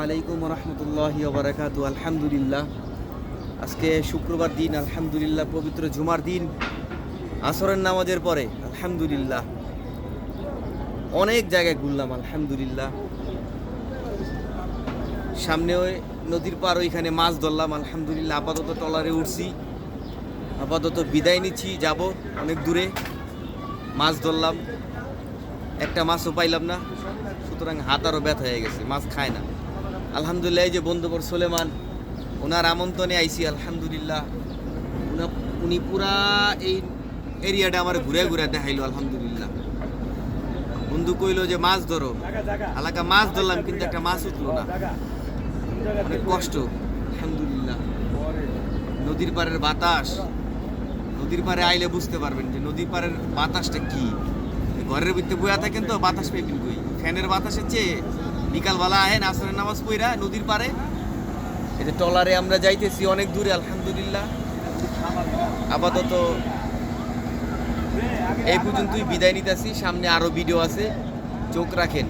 আলাইকুম রহমতুল্লাহি ওয়া বারাকাতু। আলহামদুলিল্লাহ, আজকে শুক্রবার দিন, আলহামদুলিল্লাহ, পবিত্র জুমার দিন, আসরের নামাজের পরে আলহামদুলিল্লাহ অনেক জায়গায় ঘুরলাম। আলহামদুলিল্লাহ, সামনে ওই নদীর পার ওইখানে মাছ ধরলাম। আলহামদুলিল্লাহ, আপাতত ট্রলারে উঠছি, আপাতত বিদায় নিচ্ছি, যাব অনেক দূরে। মাছ ধরলাম, একটা মাছও পাইলাম না, সুতরাং হাত আরও ব্যথা হয়ে গেছে, মাছ খায় না। আলহামদুলিল্লাহ, এই যে বন্ধুবর সুলেমান, ওনার আমন্ত্রণে আইসি। আলহামদুলিল্লাহ, উনি পুরা এই এরিয়াটা আমার ঘুরে ঘুরে দেখাইলো। আলহামদুলিল্লাহ, বন্ধু কইলো যে মাছ ধরো, এলাকা মাছ ধরলাম, কিন্তু একটা মাছ উঠলো না, অনেক কষ্ট। আলহামদুলিল্লাহ, নদীর পাড়ের বাতাস, নদীর পাড়ে আইলে বুঝতে পারবেন যে নদীর পাড়ের বাতাসটা কি। ঘরের ভিতরে বইয়া থাকেন তো বাতাস পাইবেন কই? ফ্যানের বাতাসের চেয়ে বিকালবেলা আহেন আসরের নামাজ পইরা নদীর পাড়ে, এই যে ট্রলারে আমরা যাইতেছি অনেক দূরে। আলহামদুলিল্লাহ, আপাতত এই পর্যন্তই বিদায় নিতেছি, সামনে আরো ভিডিও আছে, চোখ রাখেন।